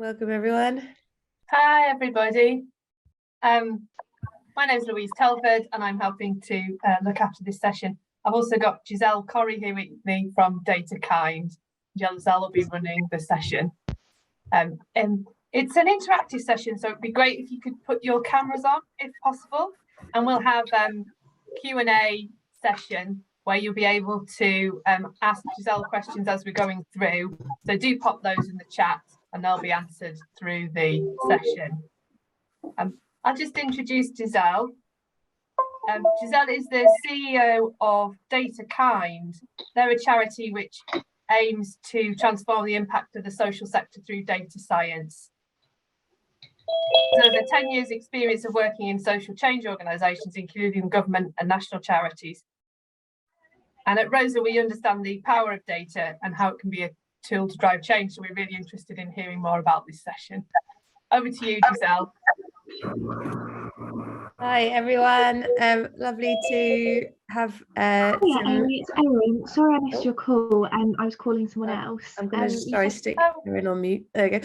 Welcome everyone. Hi everybody. My name is Louise Telford and I'm helping to look after this session. I've also got Giselle Cory here with me from DataKind. Giselle will be running the session. And it's an interactive session, so it'd be great if you could put your cameras on if possible, and we'll have Q&A session where you'll be able to ask Giselle questions as we're going through. So do pop those in the chat and they'll be answered through the session. I'll just introduce Giselle. Giselle is the CEO of DataKind. They're a charity which aims to transform the impact of the social sector through data science. So the 10 years experience of working in social change organisations, including government and national charities. And at Rosa, we understand the power of data and how it can be a tool to drive change. So we're really interested in hearing more about this session. Over to you, Giselle. Hi everyone. Lovely to have it's Erin. Sorry I missed your call. I was calling someone else. I'm going to stick Erin on mute. There we go.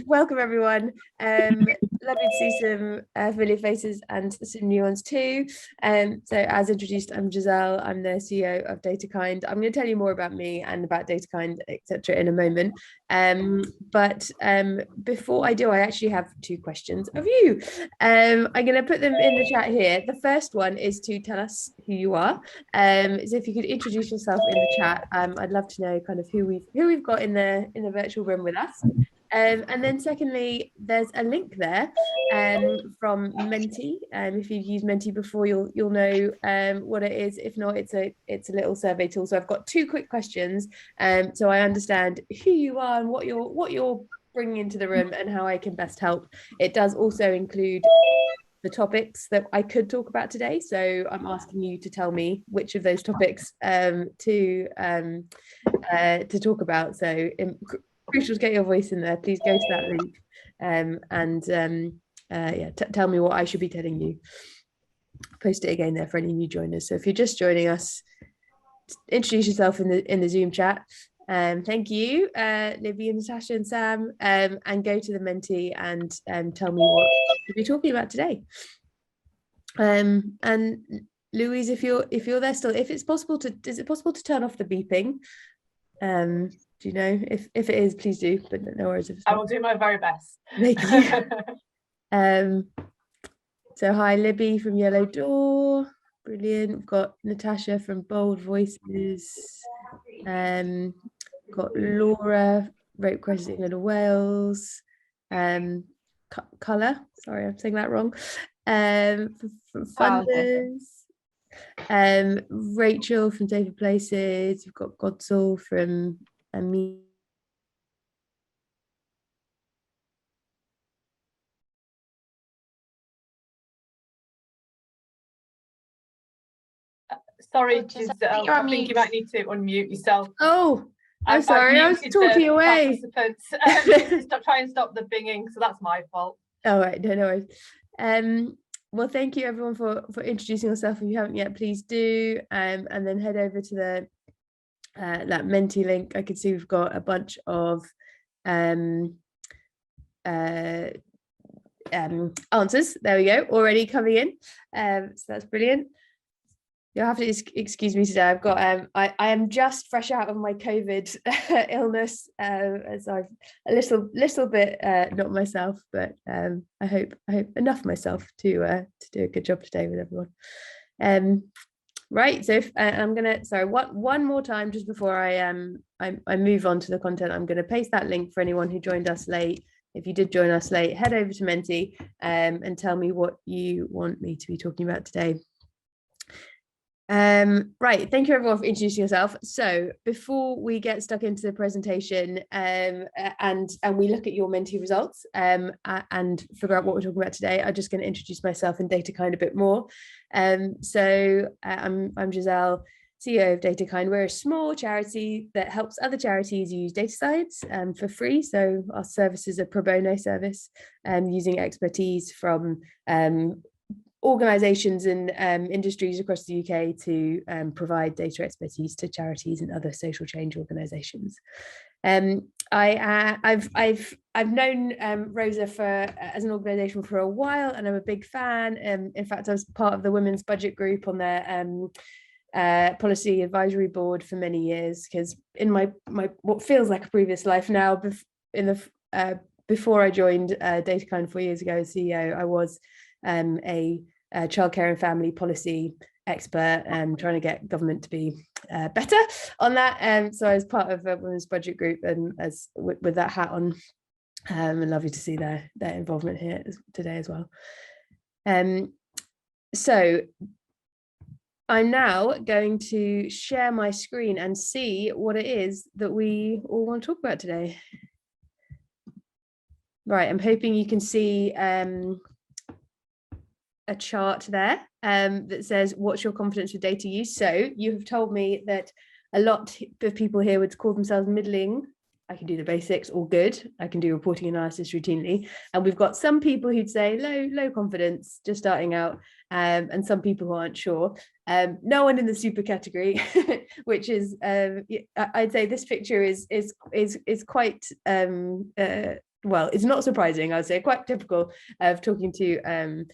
Welcome everyone. Lovely to see some familiar faces and some new ones too. So as introduced, I'm Giselle. I'm the CEO of DataKind. I'm going to tell you more about me and about DataKind, etc. in a moment. But before I do, I actually have two questions of you. I'm going to put them in the chat here. The first one is to tell us who you are. So if you could introduce yourself in the chat, I'd love to know kind of who we've got in the virtual room with us. And then secondly, there's a link there from Menti. If you've used Menti before, you'll know what it is. If not, it's a little survey tool. So I've got two quick questions, so I understand who you are and what you're bringing into the room and how I can best help. It does also include the topics that I could talk about today. So I'm asking you to tell me which of those topics to talk about. So crucial to get your voice in there. Please go to that link and tell me what I should be telling you. Post it again there for any new joiners. So if you're just joining us, introduce yourself in the Zoom chat. Thank you, Libby and Natasha and Sam, and go to the Menti and tell me what we'll be talking about today. And Louise, if you're there still, is it possible to turn off the beeping? Do you know? If it is, please do, but no worries. I will do my very best. Thank you. So hi, Libby from Yellow Door. Brilliant. We've got Natasha from Bold Voices. Got Laura, Rape Crisis England and Wales. Colour, sorry, I'm saying that wrong. From Funders. Rachel from Safer Places. We've got Godsall from me. Sorry, Giselle, I think you might need to unmute yourself. Oh, I'm sorry, I was talking away. Try and stop the binging, so that's my fault. All right, no worries. Well, thank you everyone for introducing yourself. If you haven't yet, please do, and then head over to the that Menti link. I can see we've got a bunch of answers. There we go, already coming in. So that's brilliant. You'll have to excuse me today. I've got I am just fresh out of my COVID illness, as I've a little bit not myself, but I hope enough myself to do a good job today with everyone. Right, so if, I'm gonna one more time just before I move on to the content. I'm gonna paste that link for anyone who joined us late. If you did join us late, head over to Menti and tell me what you want me to be talking about today. Right, thank you everyone for introducing yourself. So before we get stuck into the presentation and we look at your Menti results and figure out what we're talking about today, I'm just going to introduce myself and DataKind a bit more. So I'm Giselle, CEO of DataKind. We're a small charity that helps other charities use data science for free. So our service is a pro bono service using expertise from organisations and industries across the UK to provide data expertise to charities and other social change organisations. I've known Rosa as an organisation for a while, and I'm a big fan. In fact, I was part of the Women's Budget Group on their policy advisory board for many years, because in my what feels like a previous life now, before I joined DataKind 4 years ago as CEO, I was a childcare and family policy expert and trying to get government to be better on that. So I was part of a women's budget group, and with that hat on, and lovely to see their involvement here today as well. So I'm now going to share my screen and see what it is that we all want to talk about today. Right, I'm hoping you can see a chart there that says, what's your confidence with data use? So you have told me that a lot of people here would call themselves middling. I can do the basics, or good. I can do reporting analysis routinely. And we've got some people who'd say low confidence, just starting out, and some people who aren't sure. No one in the super category, which is, I'd say this picture is quite, well, it's not surprising. I'd say quite typical of talking to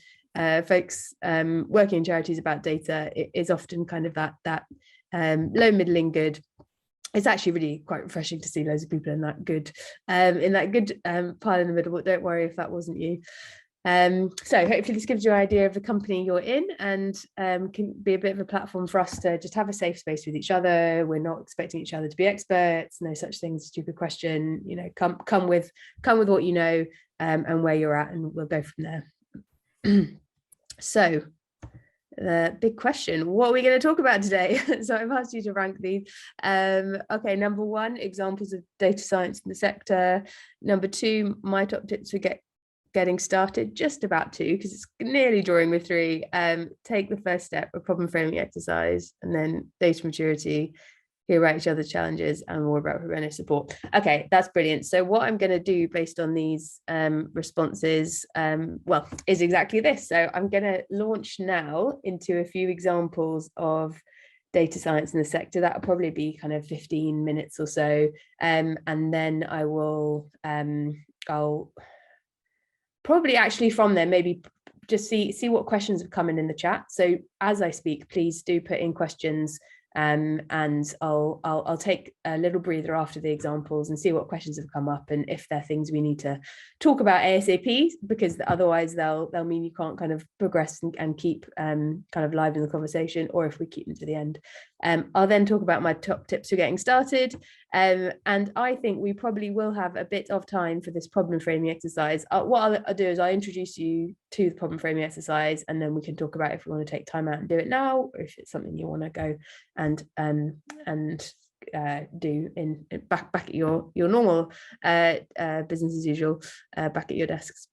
folks working in charities about data. It is often kind of that low, middling, good. It's actually really quite refreshing to see loads of people in that good pile in the middle, but don't worry if that wasn't you. So hopefully this gives you an idea of the company you're in, and can be a bit of a platform for us to just have a safe space with each other. We're not expecting each other to be experts, no such thing as a stupid question. You know, come with what you know, and where you're at, and we'll go from there. So the big question, what are we going to talk about today? So I've asked you to rank these. Okay, number 1, examples of data science in the sector. Number 2, my top tips for getting started. Just about 2, because it's nearly drawing with 3. Take the first step, a problem framing exercise, and then data maturity, hear about each other's challenges, and more about preventive support. Okay, that's brilliant. So what I'm going to do based on these responses, well, is exactly this. So I'm going to launch now into a few examples of data science in the sector. That'll probably be kind of 15 minutes or so, and then I will I'll probably actually from there maybe just see what questions have come in the chat. So as I speak, please do put in questions, and I'll take a little breather after the examples and see what questions have come up, and if there are things we need to talk about ASAP, because otherwise they'll mean you can't kind of progress and keep kind of live in the conversation, or if we keep them to the end. I'll then talk about my top tips for getting started, and I think we probably will have a bit of time for this problem framing exercise. What I'll do is I'll introduce you to the problem framing exercise, and then we can talk about if we want to take time out and do it now, or if it's something you want to go and do in back at your normal business as usual, back at your desks.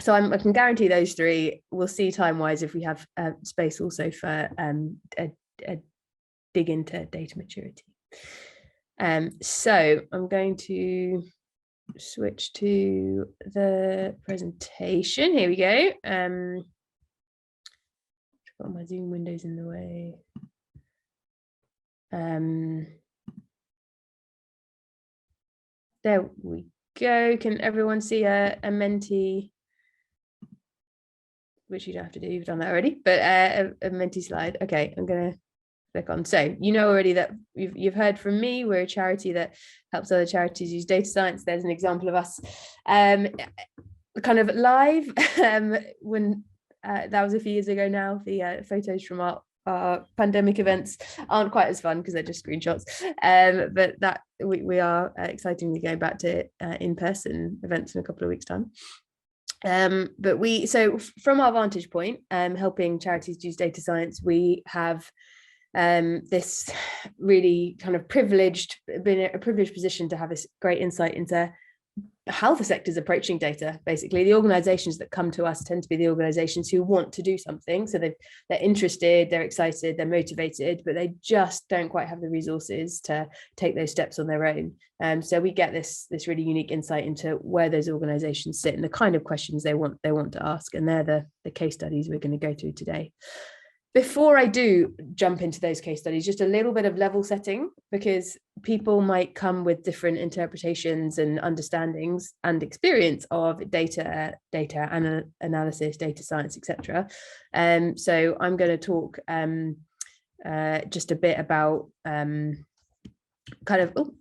So I can guarantee those 3. We'll see time wise if we have space also for a dig into data maturity. So I'm going to switch to the presentation. Here we go. Got my Zoom windows in the way. There we go. Can everyone see a Menti, which you don't have to do, you've done that already, but a Menti slide. Okay, I'm gonna click on. So you know already that you've heard from me, we're a charity that helps other charities use data science. There's an example of us kind of live when that was a few years ago now. The photos from our pandemic events aren't quite as fun because they're just screenshots, but that we are excitingly going back to in-person events in a couple of weeks' time. But so from our vantage point, helping charities use data science, we have this really kind of been a privileged position to have this great insight into how the sector's approaching data. Basically, the organizations that come to us tend to be the organizations who want to do something. So they're interested, they're excited, they're motivated, but they just don't quite have the resources to take those steps on their own. So we get this really unique insight into where those organizations sit and the kind of questions they want to ask. And they're the case studies we're going to go through today. Before I do jump into those case studies, just a little bit of level setting, because people might come with different interpretations and understandings and experience of data analysis, data science, etc. So I'm going to talk just a bit about kind of, oh,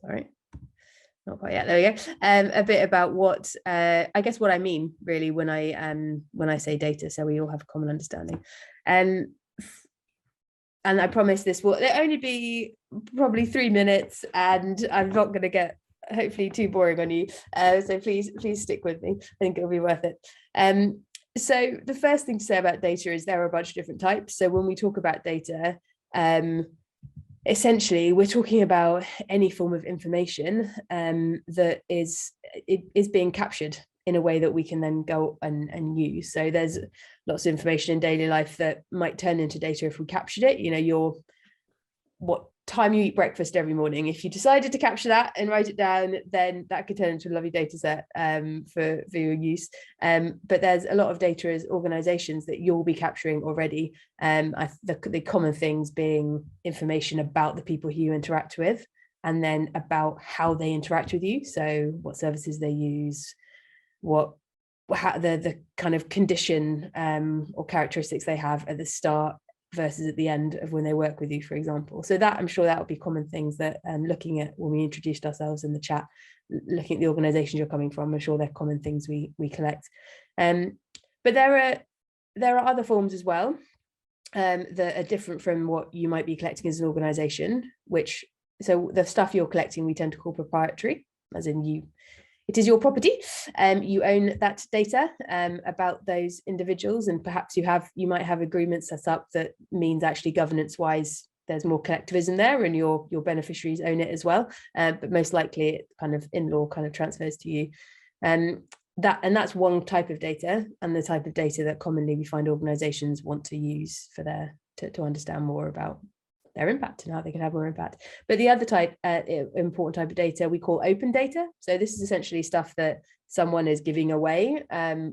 sorry. Not quite yet. There we go. A bit about what I guess what I mean really when I say data, so we all have a common understanding. And I promise this will only be probably 3 minutes, and I'm not going to get hopefully too boring on you. So please stick with me. I think it'll be worth it. So the first thing to say about data is there are a bunch of different types. So when we talk about data, essentially, we're talking about any form of information that is being captured in a way that we can then go and use. So there's lots of information in daily life that might turn into data if we captured it. You know, what time you eat breakfast every morning. If you decided to capture that and write it down, then that could turn into a lovely data set for your use. But there's a lot of data as organizations that you'll be capturing already. The common things being information about the people who you interact with, and then about how they interact with you. So what services they use, how the kind of condition or characteristics they have at the start versus at the end of when they work with you, for example. So that, I'm sure that will be common things that looking at when we introduced ourselves in the chat, looking at the organizations you're coming from, I'm sure they're common things we collect. But there are other forms as well that are different from what you might be collecting as an organization, so the stuff you're collecting we tend to call proprietary, as in it is your property. You own that data about those individuals, and perhaps you might have agreements set up that means actually governance wise there's more collectivism there, and your beneficiaries own it as well. But most likely it kind of in law kind of transfers to you. That's one type of data, and the type of data that commonly we find organizations want to use for to understand more about their impact and how they can have more impact. But the other type, important type of data, we call open data. So this is essentially stuff that someone is giving away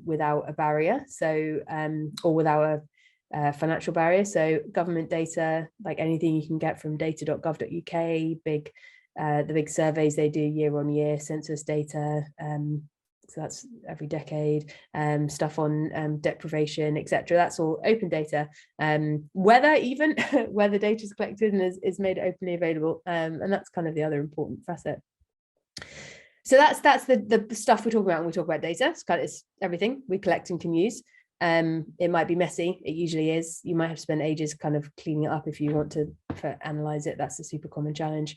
without a barrier, so or without a financial barrier. So government data, like anything you can get from data.gov.uk, the big surveys they do year on year, census data. So that's every decade, stuff on deprivation, etc. That's all open data. Weather data is collected and is made openly available, and that's kind of the other important facet. So that's the stuff we talk about when we talk about data. It's everything we collect and can use. It might be messy. It usually is. You might have to spend ages kind of cleaning it up if you want to analyze it. That's a super common challenge.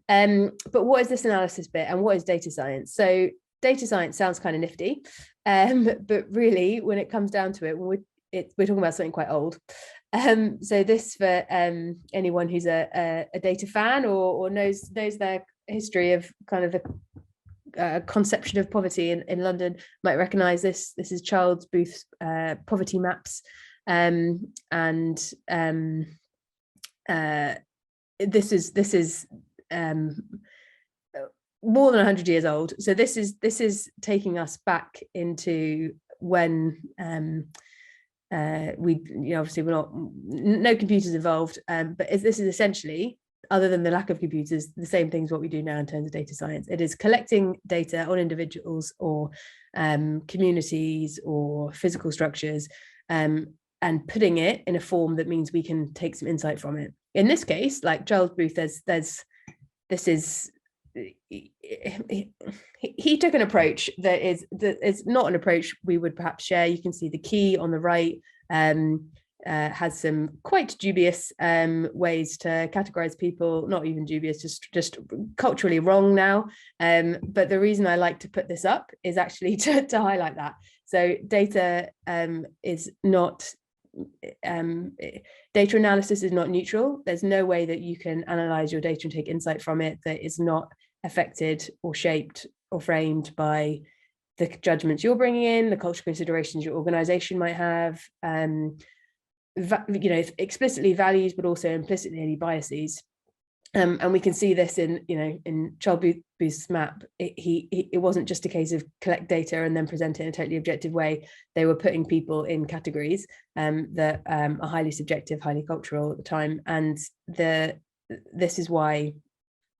But what is this analysis bit, and what is data science? So data science sounds kind of nifty, but really, when it comes down to it, we're talking about something quite old. So this, for anyone who's a data fan or knows their history of kind of the conception of poverty in London, might recognise this. This is Charles Booth's poverty maps, and this is more than 100 years old. So this is taking us back into when obviously no computers involved, but this is essentially, other than the lack of computers, the same thing as what we do now in terms of data science. It is collecting data on individuals or communities or physical structures, and putting it in a form that means we can take some insight from it. In this case, like Charles Booth, he took an approach that is not an approach we would perhaps share. You can see the key on the right has some quite dubious ways to categorize people, not even dubious, just culturally wrong now. But the reason I like to put this up is actually to highlight that. So data is not, data analysis is not neutral. There's no way that you can analyze your data and take insight from it that is not affected or shaped or framed by the judgments you're bringing in, the cultural considerations your organization might have, explicitly values, but also implicitly any biases. And we can see this in, in Charles Booth's map. It wasn't just a case of collect data and then present it in a totally objective way. They were putting people in categories that are highly subjective, highly cultural at the time. And this is why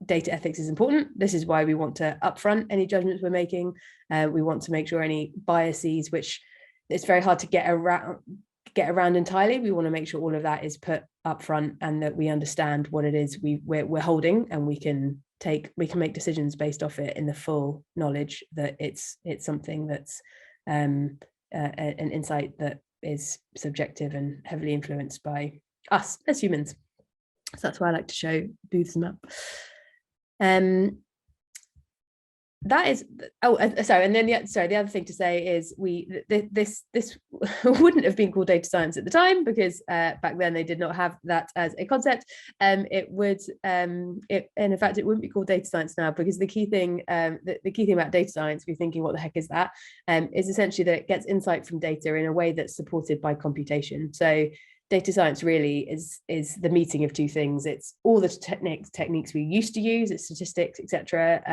data ethics is important. This is why we want to upfront any judgments we're making. We want to make sure any biases, which it's very hard to get around entirely. We want to make sure all of that is put up front and that we understand what it is we're holding, and we can make decisions based off it in the full knowledge that it's something that's an insight that is subjective and heavily influenced by us as humans. So that's why I like to show Booth's map. That is, sorry, and then the other thing to say is this wouldn't have been called data science at the time, because back then they did not have that as a concept. And in fact it wouldn't be called data science now, because the key thing about data science, if you're thinking what the heck is that, is essentially that it gets insight from data in a way that's supported by computation. So data science really is the meeting of two things. It's all the techniques we used to use, it's statistics, etc.,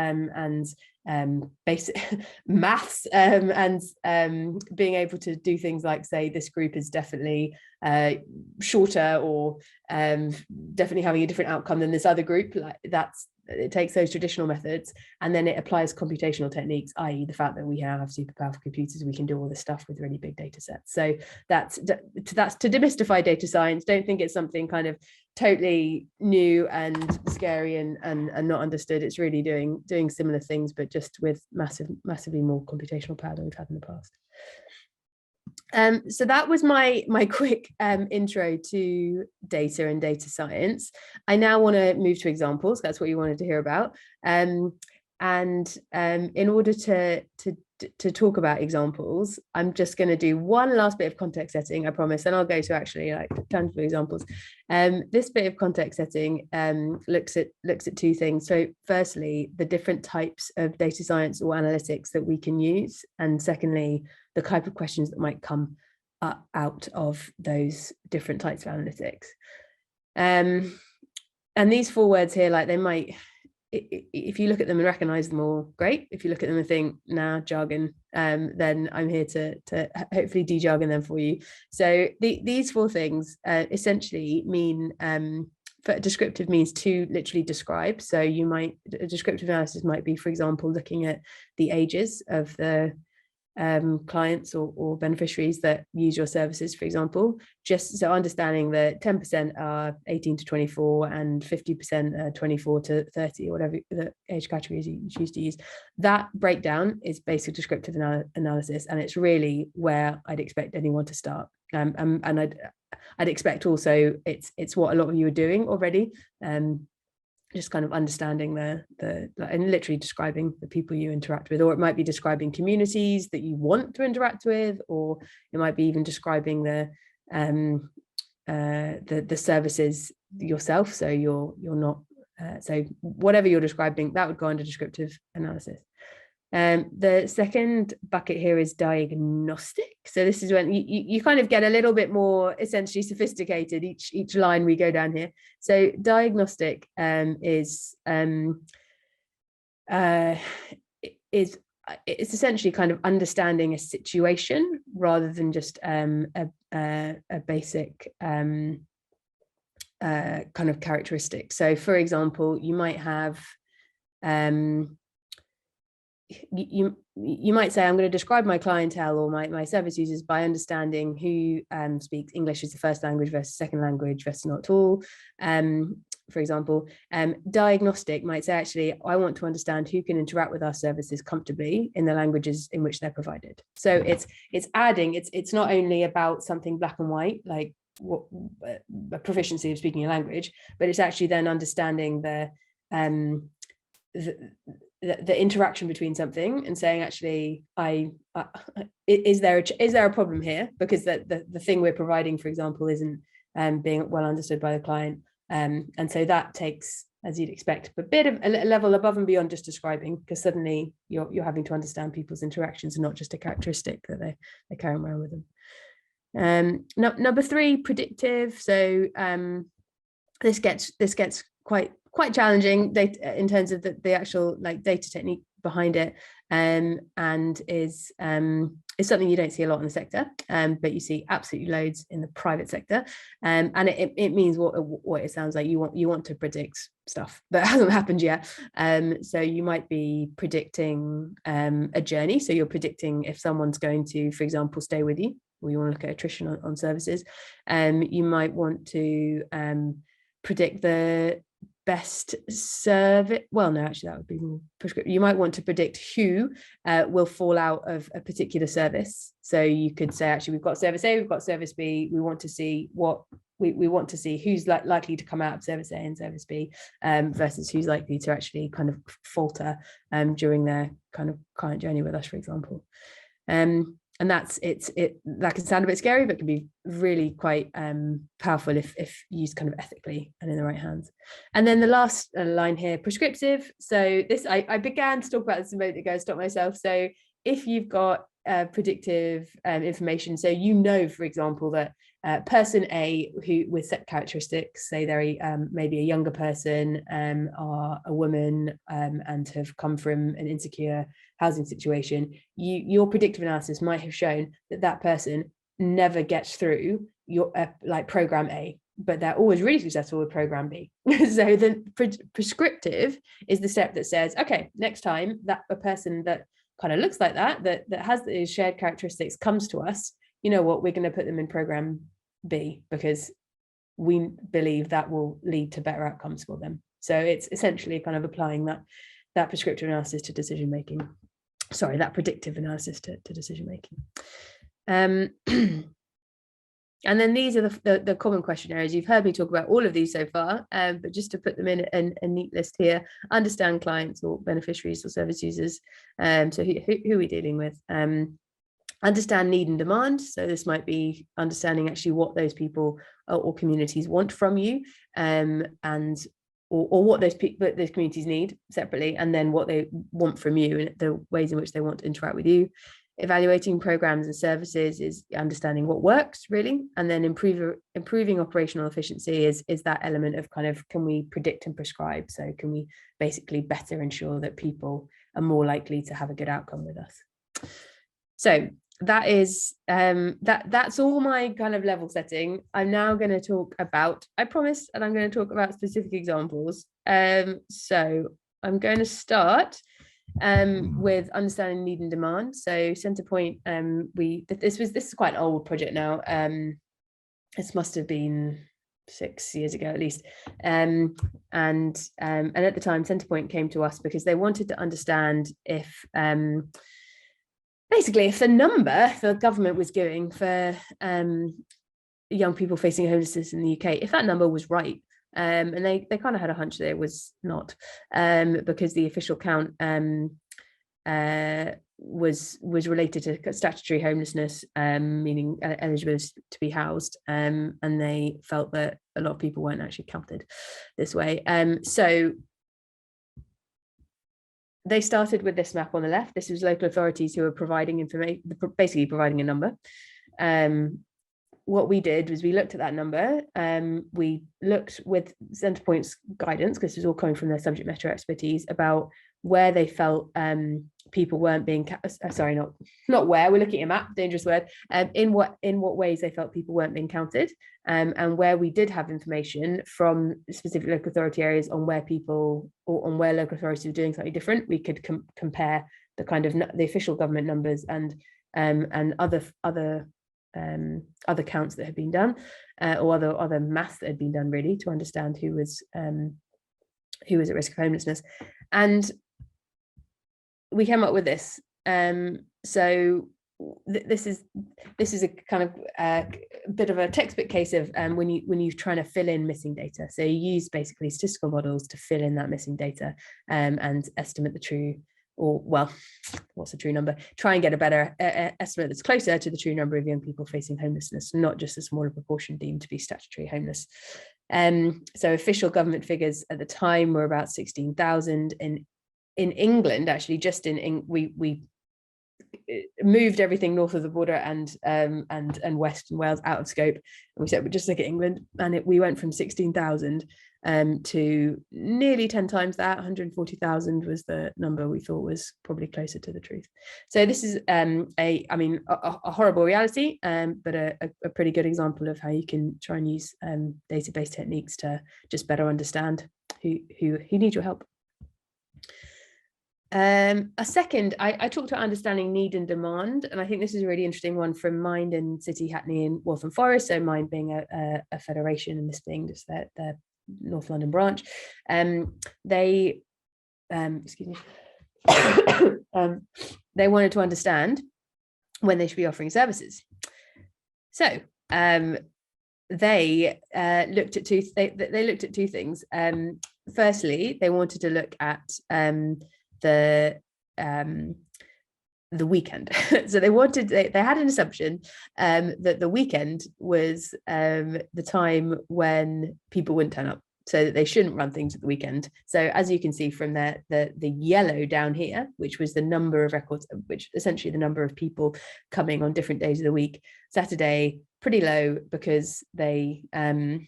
and basic maths, and being able to do things like say this group is definitely shorter, or definitely having a different outcome than this other group. Like it takes those traditional methods and then it applies computational techniques, i.e. the fact that we have super powerful computers, we can do all this stuff with really big data sets. So that's to demystify data science. Don't think it's something kind of totally new and scary and not understood. It's really doing similar things, but just with massively more computational power than we've had in the past. So that was my quick intro to data and data science. I now want to move to examples. That's what you wanted to hear about. And in order to talk about examples, I'm just going to do one last bit of context setting, I promise, and I'll go to actually like tangible examples. This bit of context setting looks at two things. So firstly, the different types of data science or analytics that we can use, and secondly, the type of questions that might come out of those different types of analytics. And these four words here, like they might, if you look at them and recognize them all, great. If you look at them and think, nah, jargon, then I'm here to hopefully de-jargon them for you. So these four things essentially mean, for descriptive means to literally describe. So a descriptive analysis might be, for example, looking at the ages of the clients or beneficiaries that use your services, for example, just so understanding that 10% are 18 to 24 and 50% are 24 to 30, or whatever the age categories you choose to use. That breakdown is basic descriptive analysis, and it's really where I'd expect anyone to start. And I'd expect also it's what a lot of you are doing already. Just kind of understanding and literally describing the people you interact with, or it might be describing communities that you want to interact with, or it might be even describing the services yourself. So you're not so whatever you're describing, that would go under descriptive analysis. The second bucket here is diagnostic. So this is when you kind of get a little bit more essentially sophisticated each line we go down here. So diagnostic is it's essentially kind of understanding a situation rather than just a basic kind of characteristic. So for example, you might have you might say, I'm going to describe my clientele or my service users by understanding who speaks English as the first language versus second language versus not at all. For example, diagnostic might say, actually, I want to understand who can interact with our services comfortably in the languages in which they're provided. So it's adding, it's not only about something black and white, like what a proficiency of speaking a language, but it's actually then understanding the interaction between something and saying, actually, is there a problem here, because the thing we're providing, for example, isn't being well understood by the client, and so that takes, as you'd expect, a bit of a level above and beyond just describing, because suddenly you're having to understand people's interactions and not just a characteristic that they're carrying around with them. Number three, predictive. So this gets quite quite challenging data in terms of the actual like data technique behind it, and is something you don't see a lot in the sector, but you see absolutely loads in the private sector, and it means what it sounds like. You want to predict stuff that hasn't happened yet, so you might be predicting a journey. So you're predicting if someone's going to, for example, stay with you, or you want to look at attrition on services. You might want to predict the best service. Well, no, actually that would be more prescriptive. You might want to predict who will fall out of a particular service. So you could say, actually, we've got service A, we've got service B. We want to see what we want to see who's likely to come out of service A and service B, versus who's likely to actually kind of falter during their kind of client journey with us, for example. And that can sound a bit scary, but can be really quite powerful if used kind of ethically and in the right hands. And then the last line here, prescriptive. So this, I began to talk about this a moment ago, stopped myself. So if you've got predictive information, so for example, that person A who with set characteristics, say they're maybe a younger person, are a woman, and have come from an insecure housing situation, your predictive analysis might have shown that person never gets through your like program A, but they're always really successful with program B. So the prescriptive is the step that says, okay, next time that a person that kind of looks like that has these shared characteristics comes to us, you know what, we're going to put them in program B because we believe that will lead to better outcomes for them. So it's essentially kind of applying that prescriptive analysis to decision making. Sorry, that predictive analysis to decision making. And then these are the common question areas. You've heard me talk about all of these so far, but just to put them in a neat list here: understand clients or beneficiaries or service users. So who are we dealing with? Understand need and demand. So this might be understanding actually what those people or communities want from you, or what those communities need separately, and then what they want from you and the ways in which they want to interact with you. Evaluating programs and services is understanding what works really, and then improving operational efficiency is that element of kind of, can we predict and prescribe? So can we basically better ensure that people are more likely to have a good outcome with us? So that is that's all my kind of level setting. I'm now going to talk about, I promised, and I'm going to talk about specific examples. So I'm going to start with understanding need and demand. So Centrepoint, this is quite an old project now. This must have been 6 years ago at least, and at the time Centrepoint came to us because they wanted to understand if basically if the number the government was giving for young people facing homelessness in the UK, if that number was right. And they kind of had a hunch that it was not, because the official count was related to statutory homelessness, meaning eligibility to be housed, and they felt that a lot of people weren't actually counted this way. So they started with this map on the left. This was local authorities who were providing information, basically providing a number. What we did was we looked at that number. We looked with Centrepoint's guidance, because this was all coming from their subject matter expertise, about where they felt people weren't being not where, we're looking at a map, dangerous word, in what ways they felt people weren't being counted, and where we did have information from specific local authority areas on where people, or on where local authorities were doing something different. We could compare the kind of the official government numbers and other counts that had been done, or other maths that had been done, really, to understand who was at risk of homelessness. And we came up with this. So this is a kind of bit of a textbook case of when you're trying to fill in missing data. So you use basically statistical models to fill in that missing data, and estimate the true, or, well, what's the true number? Try and get a better estimate that's closer to the true number of young people facing homelessness, not just a smaller proportion deemed to be statutory homeless. So official government figures at the time were about 16,000 in England. Actually, just we moved everything north of the border and Western Wales out of scope. And we said, we'll just look at England, and we went from 16,000 to nearly 10 times that. 140,000 was the number we thought was probably closer to the truth. So this is a horrible reality, but a pretty good example of how you can try and use database techniques to just better understand who needs your help. A second, I talked about understanding need and demand, and I think this is a really interesting one from Mind and City, Hackney and Waltham Forest. So Mind being a federation, and this being just their North London branch. They excuse me. They wanted to understand when they should be offering services. So they looked at they looked at two things. Firstly, they wanted to look at the weekend. So they had an assumption that the weekend was the time when people wouldn't turn up, so that they shouldn't run things at the weekend. So as you can see from the yellow down here, which was the number of records, which essentially the number of people coming on different days of the week, Saturday pretty low, because they Mind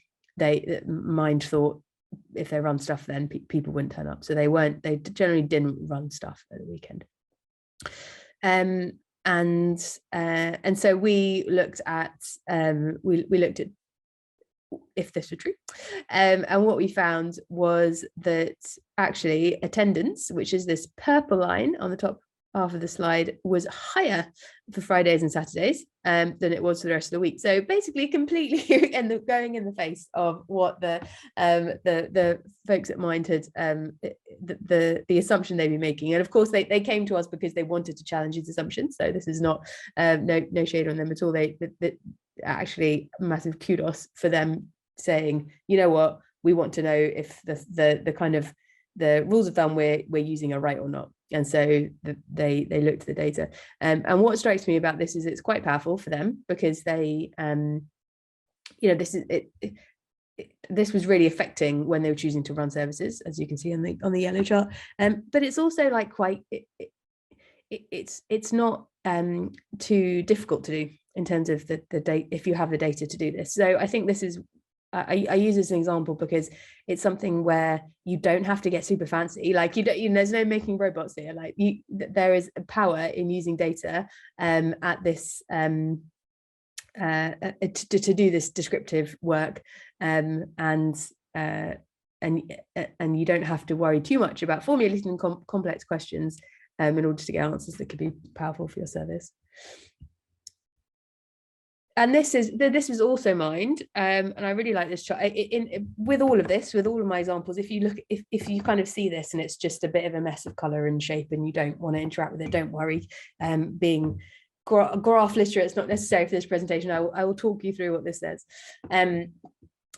thought if they run stuff, then people wouldn't turn up. So they generally didn't run stuff at the weekend. And so we looked at if this were true, and what we found was that actually attendance, which is this purple line on the top half of the slide, was higher for Fridays and Saturdays than it was for the rest of the week. So basically completely going in the face of what the folks at Mind had the assumption they'd be making. And of course they came to us because they wanted to challenge these assumptions. So this is not no shade on them at all. They actually massive kudos for them saying, you know what, we want to know if the kind of the rules of thumb we're using are right or not. And so they looked at the data, and what strikes me about this is it's quite powerful for them, because they this was really affecting when they were choosing to run services, as you can see on the yellow chart, but it's also like it's not too difficult to do in terms of the data, if you have the data to do this. So I think this is, I use this as an example because it's something where you don't have to get super fancy. Like there's no making robots here. Like there is a power in using data at this to do this descriptive work, and you don't have to worry too much about formulating complex questions in order to get answers that could be powerful for your service. And this is also Mind, and I really like this chart. With all of my examples, if you look, if you kind of see this and it's just a bit of a mess of color and shape and you don't want to interact with it, don't worry. Being graph literate, it's not necessary for this presentation. I will talk you through what this says. But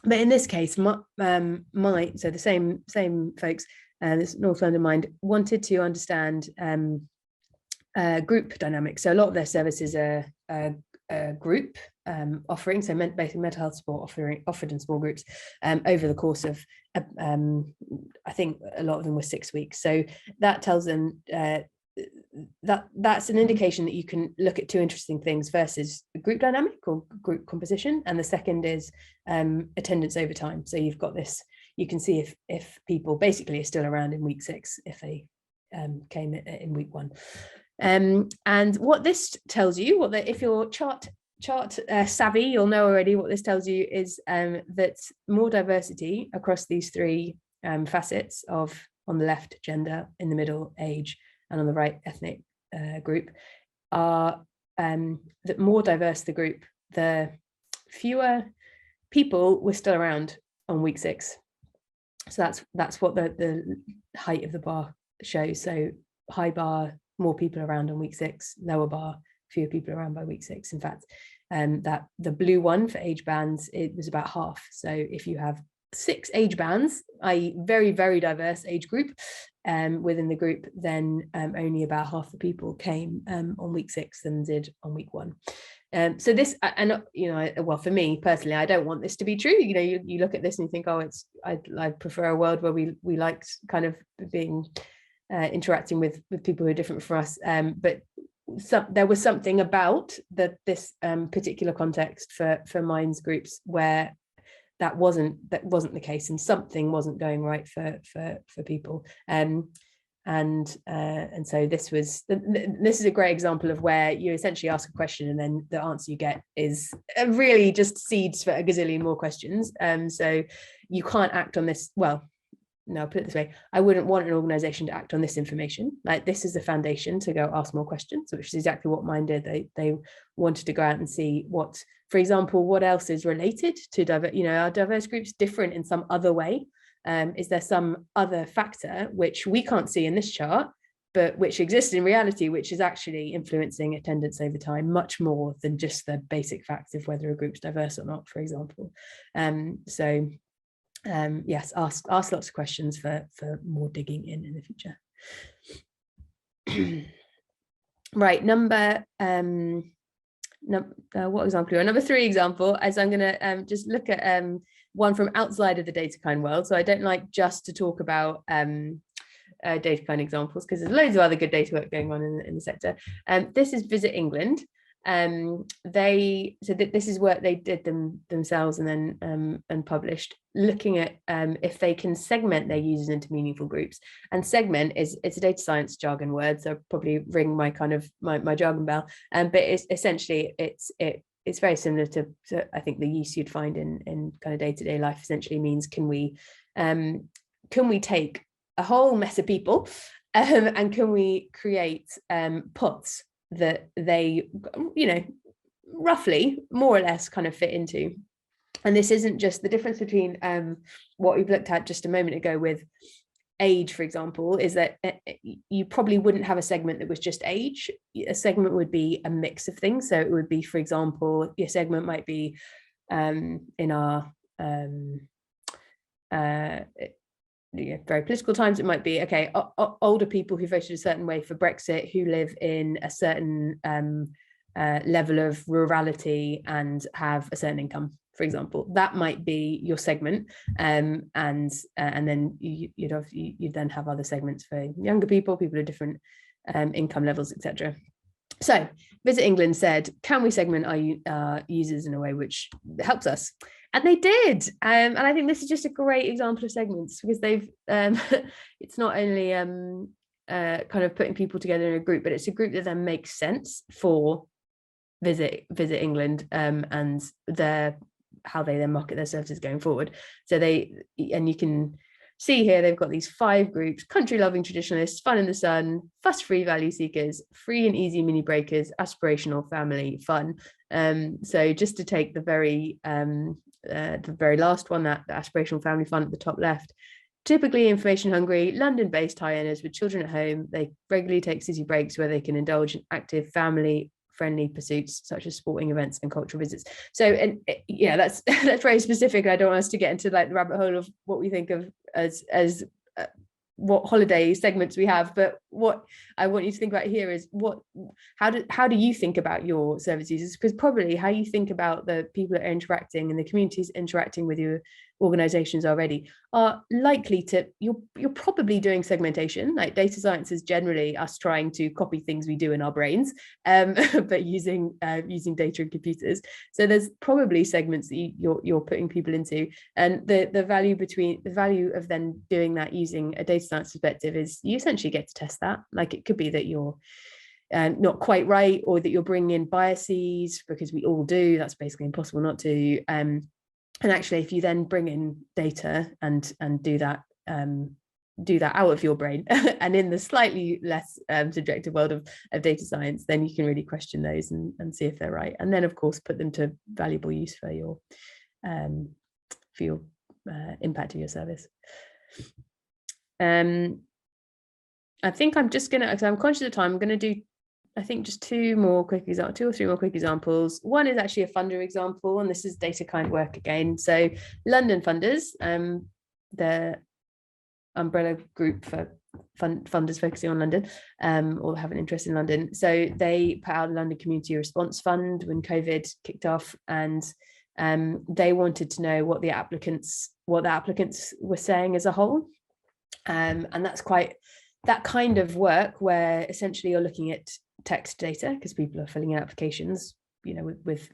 in this case, so the same folks, this North London Mind, wanted to understand group dynamics. So a lot of their services are group offering, so basically mental health support offered in small groups over the course of I think a lot of them were 6 weeks. So that tells them that's an indication that you can look at two interesting things versus group dynamic or group composition, and the second is attendance over time. So you've got this, you can see if people basically are still around in week 6 if they came in week 1. And what this tells you, if you're chart savvy, you'll know already what this tells you is that more diversity across these three facets of, on the left, gender, in the middle, age, and on the right, ethnic group, are that more diverse the group, the fewer people were still around on week 6. So that's what the height of the bar shows. So high bar, more people around on week 6, lower bar, fewer people around by week 6. In fact, that the blue one for age bands, it was about half. So if you have 6 age bands, i.e. very, very diverse age group within the group, then only about half the people came on week 6 than did on week 1. So this, and well, for me personally, I don't want this to be true. You look at this and you think, oh, I prefer a world where we liked kind of being interacting with people who are different from us, but there was something about this particular context for minds groups where that wasn't the case, and something wasn't going right for people. And so this is a great example of where you essentially ask a question and then the answer you get is really just seeds for a gazillion more questions. So you can't act on this. Well, no, I'll put it this way. I wouldn't want an organization to act on this information. Like, this is the foundation to go ask more questions, which is exactly what mine did. They wanted to go out and see what, for example, what else is related to are diverse groups different in some other way? Is there some other factor which we can't see in this chart, but which exists in reality, which is actually influencing attendance over time much more than just the basic facts of whether a group's diverse or not, for example. Yes, ask lots of questions for more digging in the future. Right, what example? Number 3 example, as I'm going to just look at one from outside of the DataKind world. So I don't like just to talk about DataKind examples, because there's loads of other good data work going on in the sector. This is Visit England. This is work they did themselves and then and published, looking at if they can segment their users into meaningful groups. And segment it's a data science jargon word, so I'll probably ring my kind of my jargon bell. But it's essentially it's very similar to I think the use you'd find in kind of day-to-day life. Essentially means can we take a whole mess of people and can we create pots that they, roughly more or less kind of fit into. And this isn't just the difference between what we've looked at just a moment ago with age, for example, is that you probably wouldn't have a segment that was just age. A segment would be a mix of things. So it would be, for example, your segment might be in our very political times, it might be older people who voted a certain way for Brexit, who live in a certain level of rurality and have a certain income, for example. That might be your segment, and then you'd then have other segments for younger people of different income levels, etc. So Visit England said, can we segment our users in a way which helps us? And they did. And I think this is just a great example of segments, because they've it's not only kind of putting people together in a group, but it's a group that then makes sense for Visit England and how they then market their services going forward. So you can see here, they've got these 5 groups: country loving traditionalists, fun in the sun, fuss free value seekers, free and easy mini breakers, aspirational family fun. So just to take the very last one, that the aspirational family fun at the top left, typically information hungry, London based high earners with children at home. They regularly take city breaks where they can indulge in active family friendly pursuits such as sporting events and cultural visits. So, and yeah, that's very specific. I don't want us to get into like the rabbit hole of what we think of as what holiday segments we have, but what I want you to think about here is how do you think about your service users? Because probably how you think about the people that are interacting and the communities interacting with your organizations already are likely to, you're probably doing segmentation. Like, data science is generally us trying to copy things we do in our brains, but using data and computers. So there's probably segments that you're putting people into, and the value of then doing that using a data science perspective is you essentially get to test that. Like, it could be that you're not quite right, or that you're bringing in biases, because we all do. That's basically impossible not to. And actually, if you then bring in data and do that out of your brain and in the slightly less subjective world of data science, then you can really question those and see if they're right, and then of course put them to valuable use for your impact of your service. I think I'm just gonna, because I'm conscious of time, I'm gonna do, I think, just 2 or 3 more quick examples. One is actually a funder example, and this is DataKind work again. So London Funders, the umbrella group for funders focusing on London, or have an interest in London. So they put out a London Community Response Fund when COVID kicked off, and they wanted to know what the applicants were saying as a whole. And that's quite that kind of work where essentially you're looking at text data because people are filling out applications, you know, with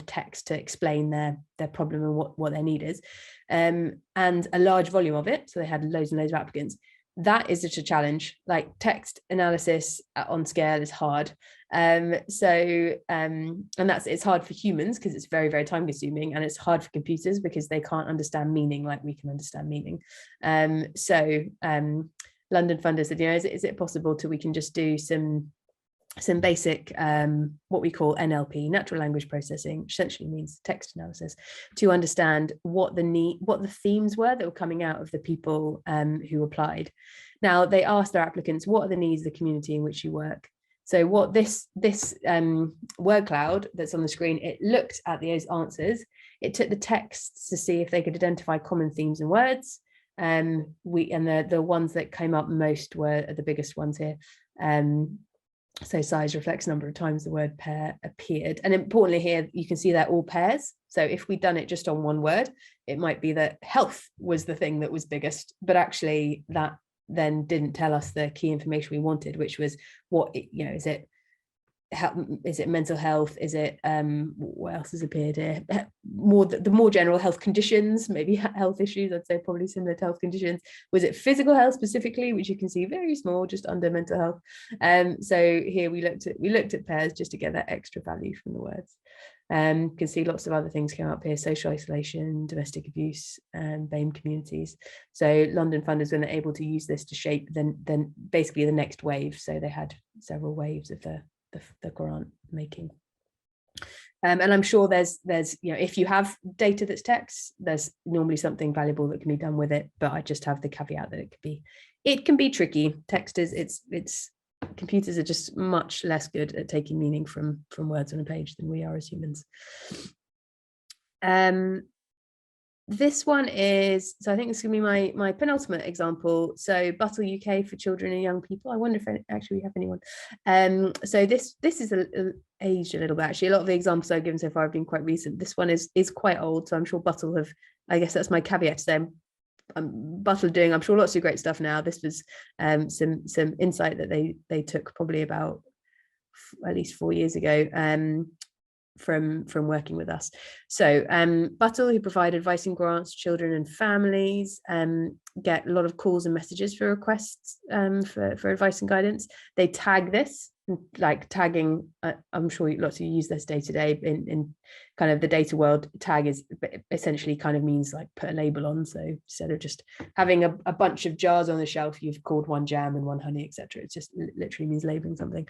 text to explain their problem and what their need is, and a large volume of it. So they had loads and loads of applicants. That is just a challenge. Like text analysis on scale is hard. And it's hard for humans because it's very, very time consuming, and it's hard for computers because they can't understand meaning like we can understand meaning. London funders said, you know, is it possible we can just do some basic what we call NLP, natural language processing, which essentially means text analysis, to understand what the themes were that were coming out of the people who applied. Now they asked their applicants, what are the needs of the community in which you work? So what this word cloud that's on the screen, it looked at those answers, it took the texts to see if they could identify common themes and words. The ones that came up most were the biggest ones here. So size reflects number of times the word pair appeared. And importantly here, you can see they're all pairs. So if we'd done it just on one word, it might be that health was the thing that was biggest, but actually that then didn't tell us the key information we wanted, which was is it mental health? Is it what else has appeared here? The more general health conditions, maybe health issues, I'd say probably similar to health conditions. Was it physical health specifically, which you can see very small, just under mental health? So here we looked at pairs just to get that extra value from the words. You can see lots of other things came up here: social isolation, domestic abuse, and BAME communities. So London funders were able to use this to shape then basically the next wave. So they had several waves of the grant making. And I'm sure there's if you have data that's text, there's normally something valuable that can be done with it, but I just have the caveat that it can be tricky. Text is computers are just much less good at taking meaning from words on a page than we are as humans. This one is, so I think this is going to be my penultimate example. So Buttle UK for children and young people. I wonder if actually we have anyone. So this is aged a little bit. Actually, a lot of the examples I've given so far have been quite recent. This one is quite old, so I'm sure Buttle have, I guess that's my caveat to them. Buttle doing, I'm sure, lots of great stuff now. This was some insight that they took probably about at least 4 years ago. From working with us. So Buttle, who provide advice and grants to children and families, get a lot of calls and messages for requests for advice and guidance. They tag this, like tagging, I'm sure lots of you use this day to day in kind of the data world. Tag is essentially kind of means like put a label on. So instead of just having a bunch of jars on the shelf, you've called one jam and one honey, etc. It just literally means labeling something.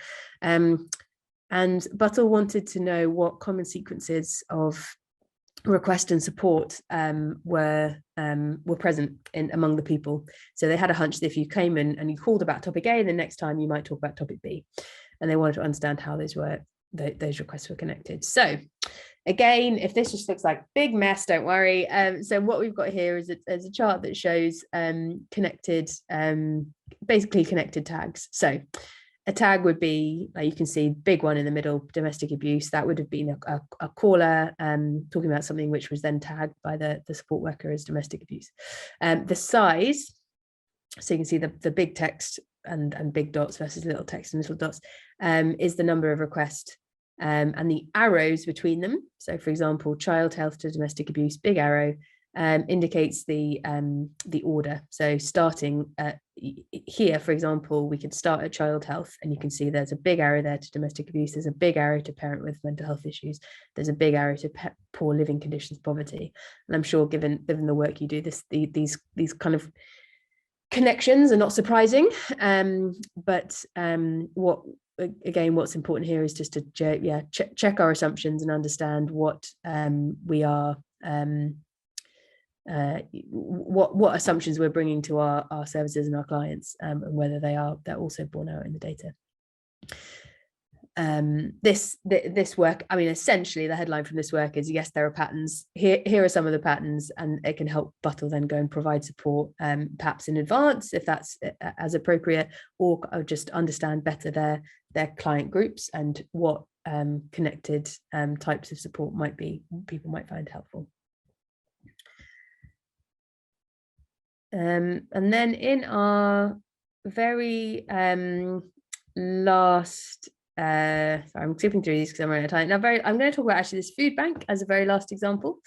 And Buttle wanted to know what common sequences of request and support were present among the people. So they had a hunch that if you came in and you called about topic A, the next time you might talk about topic B. And they wanted to understand how those requests were connected. So again, if this just looks like big mess, don't worry. So what we've got here is a chart that shows basically connected tags. So a tag would be, like you can see, big one in the middle, domestic abuse. That would have been a caller talking about something which was then tagged by the support worker as domestic abuse. The size, so you can see the big text and big dots versus little text and little dots, is the number of requests, and the arrows between them. So for example, child health to domestic abuse, big arrow, indicates the order. So starting here, for example, we could start at child health, and you can see there's a big arrow there to domestic abuse. There's a big arrow to parent with mental health issues. There's a big arrow to poor living conditions, poverty. And I'm sure, given the work you do, these kind of connections are not surprising. But what's important here is just to check our assumptions and understand what we are. What assumptions we're bringing to our services and our clients, and whether they're also borne out in the data. This work, I mean, essentially the headline from this work is, yes, there are patterns. Here are some of the patterns, and it can help Buttle then go and provide support, perhaps in advance if that's as appropriate, or just understand better their client groups and what connected types of support people might find helpful. And then in our very last, sorry, I'm skipping through these because I'm running out of time. Now, I'm going to talk about actually this food bank as a very last example.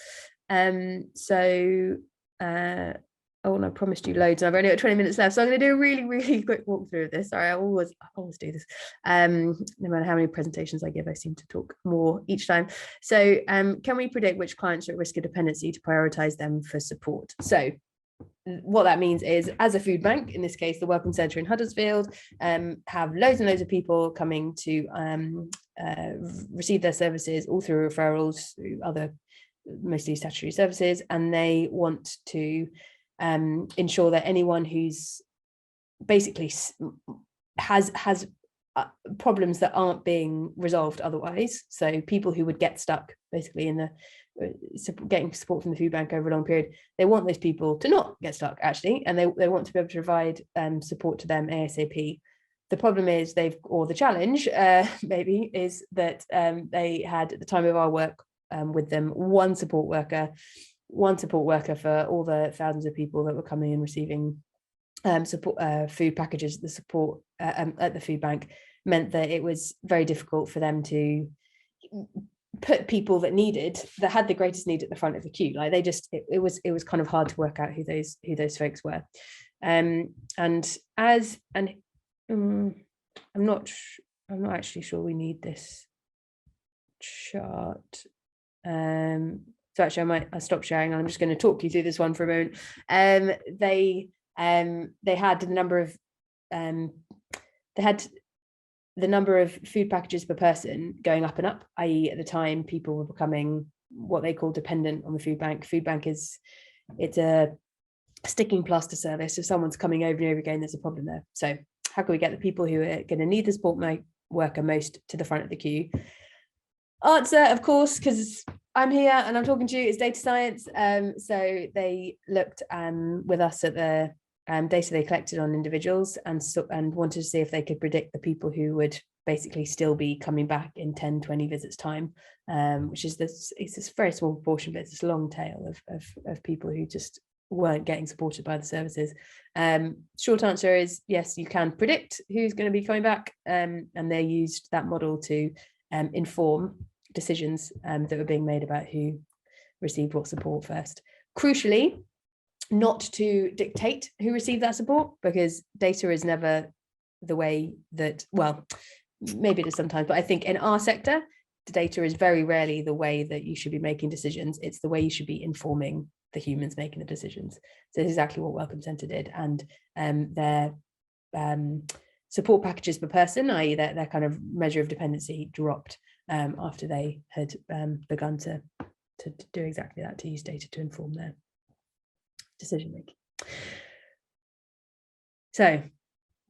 Oh, and I promised you loads, and I've only got 20 minutes left, so I'm going to do a really, really quick walkthrough of this. Sorry, I always do this. No matter how many presentations I give, I seem to talk more each time. So, can we predict which clients are at risk of dependency to prioritize them for support? So, what that means is, as a food bank, in this case, the Welcome Centre in Huddersfield, have loads and loads of people coming to receive their services, all through referrals, through other mostly statutory services, and they want to ensure that anyone who's basically has problems that aren't being resolved otherwise, so people who would get stuck basically in the getting support from the food bank over a long period, they want those people to not get stuck actually, and they want to be able to provide support to them ASAP. The problem is the challenge maybe is that they had, at the time of our work with them, one support worker for all the thousands of people that were coming and receiving support food packages. The support at the food bank meant that it was very difficult for them to put people that had the greatest need at the front of the queue. Like it was kind of hard to work out who those folks were. I'm not actually sure we need this chart. So actually I'll stop sharing and I'm just going to talk you through this one for a moment. They had the number of food packages per person going up and up, i.e. at the time people were becoming what they call dependent on the food bank. Food bank it's a sticking plaster service. If someone's coming over and over again, there's a problem there. So how can we get the people who are going to need the support worker most to the front of the queue? Answer, of course, because I'm here and I'm talking to you, is data science. So they looked with us at the data they collected on individuals and wanted to see if they could predict the people who would basically still be coming back in 10-20 visits time, which is it's this very small proportion, but it's this long tail of people who just weren't getting supported by the services. Short answer is yes, you can predict who's going to be coming back, and they used that model to inform decisions that were being made about who received what support first. Crucially, not to dictate who received that support, because data is never the way that, well, maybe it is sometimes, but I think in our sector, the data is very rarely the way that you should be making decisions. It's the way you should be informing the humans making the decisions. So this is exactly what Welcome Centre did, and their support packages per person, i.e. their kind of measure of dependency, dropped after they had begun to do exactly that, to use data to inform their decision making. So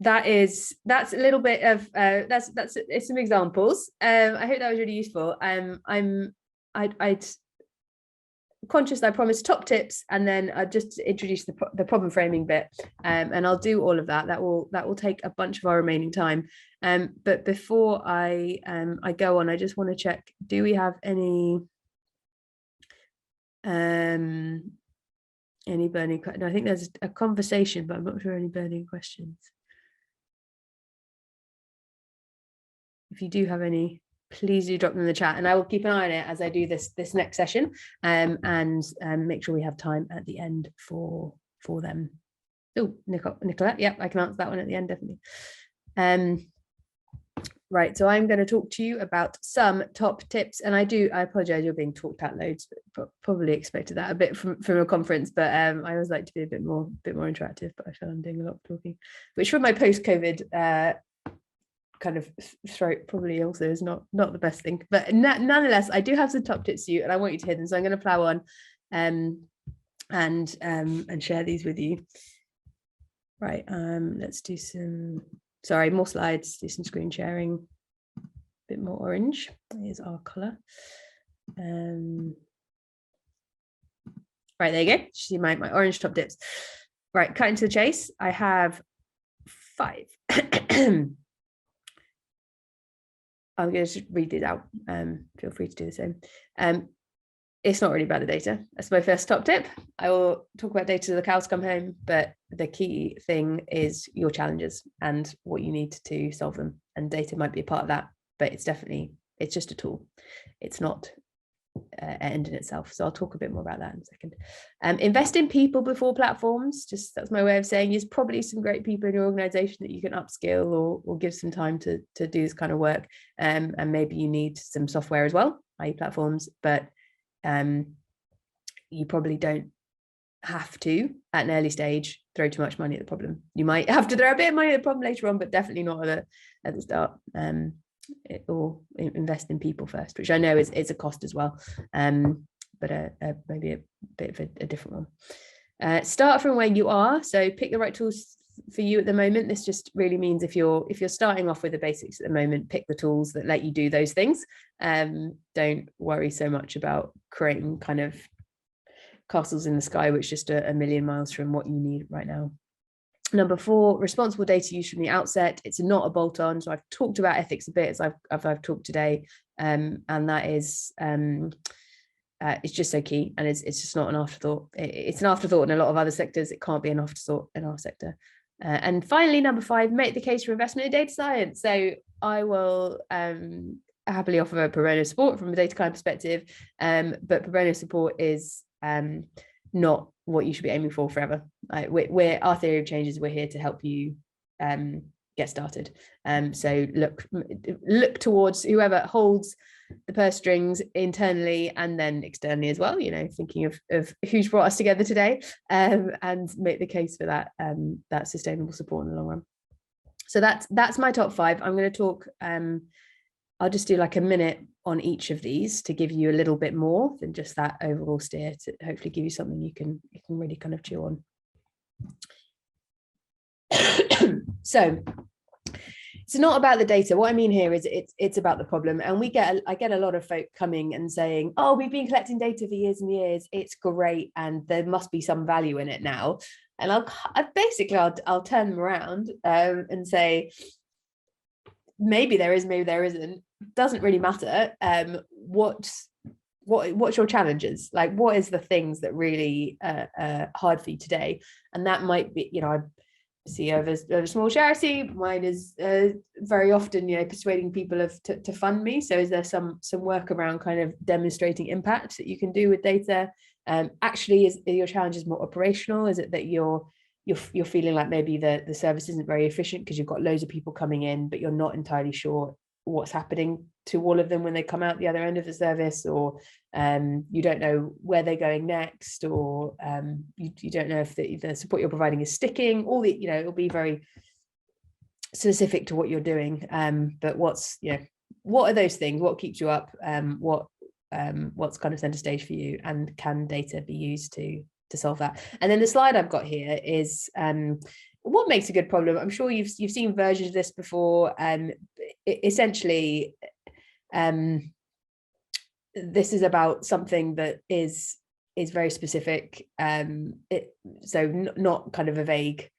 that's a little bit of it's some examples. I hope that was really useful. I'd conscious that I promised top tips, and then I just introduce the problem framing bit, and I'll do all of that. That will take a bunch of our remaining time. But before I go on, I just want to check: do we have any burning questions? I think there's a conversation, but I'm not sure any burning questions. If you do have any, please do drop them in the chat, and I will keep an eye on it as I do this next session, and make sure we have time at the end for them. Oh, Nicolette, yep, I can answer that one at the end, definitely. Right, so I'm going to talk to you about some top tips, and I apologize, you're being talked at loads, but probably expected that a bit from a conference, but I always like to be a bit more interactive, but I feel I'm doing a lot of talking, which for my post-COVID kind of throat probably also is not the best thing, but nonetheless I do have some top tips for you, and I want you to hear them, so I'm going to plow on and share these with you. Right, let's do some, sorry, more slides, do some screen sharing, a bit more orange. Here's our color. Right, there you go. See my orange top tips. Right, cutting to the chase, I have 5. I'm going to read these out. Feel free to do the same. it's not really about the data. That's my first top tip. I will talk about data till the cows come home, but the key thing is your challenges and what you need to solve them. And data might be a part of that, but it's just a tool. It's not an end in itself. So I'll talk a bit more about that in a second. Invest in people before platforms. Just that's my way of saying there's probably some great people in your organization that you can upskill or give some time to do this kind of work. And maybe you need some software as well, i.e. platforms, but you probably don't have to at an early stage throw too much money at the problem. You might have to throw a bit of money at the problem later on, but definitely not at the start. Or invest in people first, which I know is a cost as well, but maybe a bit of a different one. Start from where you are, so pick the right tools for you at the moment. This just really means if you're starting off with the basics at the moment, pick the tools that let you do those things. Don't worry so much about creating kind of castles in the sky, which is just a million miles from what you need right now. Number 4, responsible data use from the outset. It's not a bolt-on. So I've talked about ethics a bit as I've talked today, and that is it's just so key, and it's just not an afterthought. It's an afterthought in a lot of other sectors. It can't be an afterthought in our sector. And finally, number 5, make the case for investment in data science. So I will happily offer a pro bono support from a DataKind perspective, but pro bono support is not what you should be aiming for forever. We're our theory of change is we're here to help you get started. So look towards whoever holds the purse strings internally and then externally as well, thinking of who's brought us together today, and make the case for that sustainable support in the long run. So that's my top 5. I'm going to talk I'll just do like a minute on each of these to give you a little bit more than just that overall steer, to hopefully give you something you can really kind of chew on. So it's not about the data. What I mean here is it's about the problem. And I get a lot of folk coming and saying, oh, we've been collecting data for years and years. It's great. And there must be some value in it now. And I'll turn them around and say, maybe there is, maybe there isn't. Doesn't really matter. What's your challenges? Like, what is the things that really hard for you today? And that might be, I see over a small charity. Mine is very often, persuading people to fund me. So is there some work around kind of demonstrating impact that you can do with data? Actually, is your challenges more operational? Is it that you're feeling like maybe the service isn't very efficient because you've got loads of people coming in, but you're not entirely sure what's happening to all of them when they come out the other end of the service, or you don't know where they're going next, or you don't know if the support you're providing is sticking. It'll be very specific to what you're doing. But what are those things? What keeps you up? What's kind of center stage for you, and can data be used to solve that? And then the slide I've got here is what makes a good problem. I'm sure you've seen versions of this before. Essentially, this is about something that is very specific. Not kind of a vague.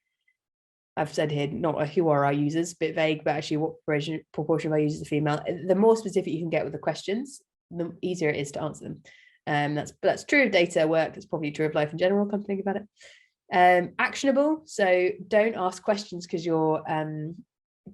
I've said here, not a who are our users, a bit vague, but actually what proportion of our users are female. The more specific you can get with the questions, the easier it is to answer them. That's true of data work. That's probably true of life in general. Come to think about it. Actionable. So don't ask questions because you're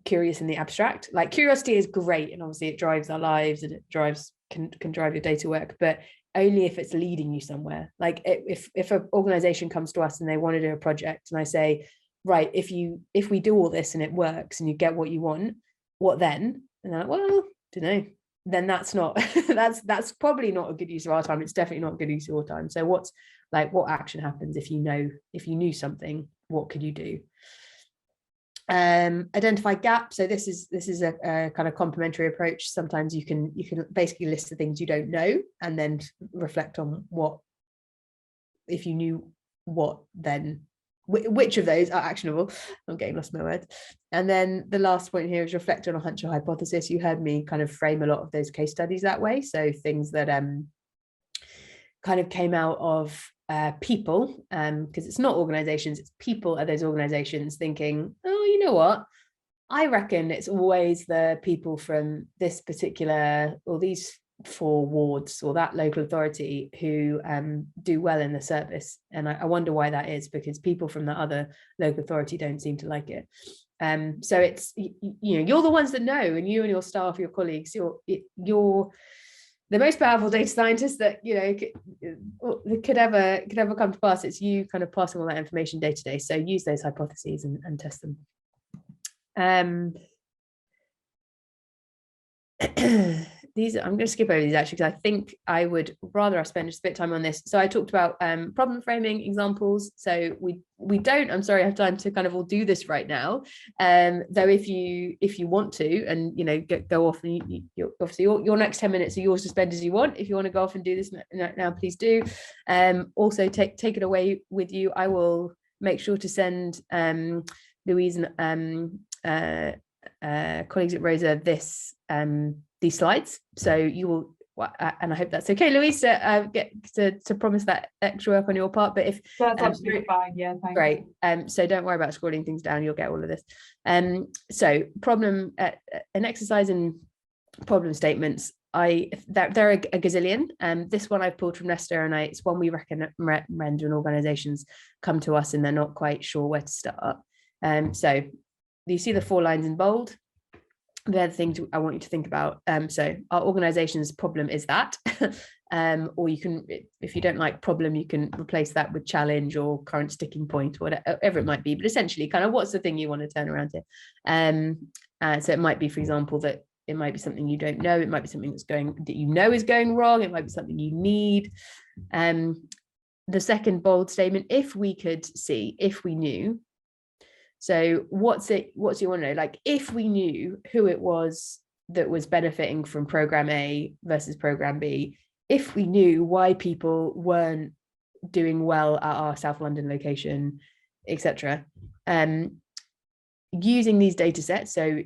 curious in the abstract. Like, curiosity is great, and obviously it drives our lives, and it can drive your data work, but only if it's leading you somewhere. Like, if an organization comes to us and they want to do a project, and I say, right, if we do all this and it works and you get what you want, what then? And they're like, well, don't know. Then that's not that's probably not a good use of our time. It's definitely not a good use of your time. So what action happens if you knew something? What could you do? Identify gaps. So this is a kind of complementary approach. Sometimes you can basically list the things you don't know and then reflect on what, if you knew what, then which of those are actionable. I'm getting lost in my words. And then the last point here is reflect on a hunch or hypothesis. You heard me kind of frame a lot of those case studies that way. So things that kind of came out of people, because it's not organizations, it's people at those organizations thinking, oh, you know what? I reckon it's always the people from this particular, or these for wards or that local authority who do well in the service. And I wonder why that is, because people from that other local authority don't seem to like it. So it's, you're the ones that know, and you and your staff, your colleagues, you're the most powerful data scientists that could ever come to pass. It's you kind of passing all that information day to day. So use those hypotheses and test them. These, I'm going to skip over these actually, because I think I would rather I spend just a bit of time on this. So I talked about problem framing examples. So we don't, I'm sorry, have time to kind of all do this right now. Though if you want to, and go off, and you obviously your next 10 minutes are yours to spend as you want. If you want to go off and do this now, please do. Also take it away with you. I will make sure to send Louise and colleagues at Rosa these slides, so you will, and I hope that's okay, Louise, get to promise that extra work on your part. But if that's absolutely fine, yeah, thanks. Great. So don't worry about scrolling things down, you'll get all of this. So problem, an exercise in problem statements. They're a gazillion. This one I've pulled from Nesta, and it's one we recommend when organizations come to us and they're not quite sure where to start. So you see the 4 lines in bold. They're the things I want you to think about. So our organization's problem is that, or you can, if you don't like problem, you can replace that with challenge or current sticking point or whatever it might be. But essentially, kind of what's the thing you want to turn around here? So it might be, for example, that it might be something you don't know. It might be something that is going wrong. It might be something you need. The second bold statement: if we could see, if we knew. So what's you want to know? Like, if we knew who it was that was benefiting from program A versus program B, if we knew why people weren't doing well at our South London location, etc. Using these data sets. So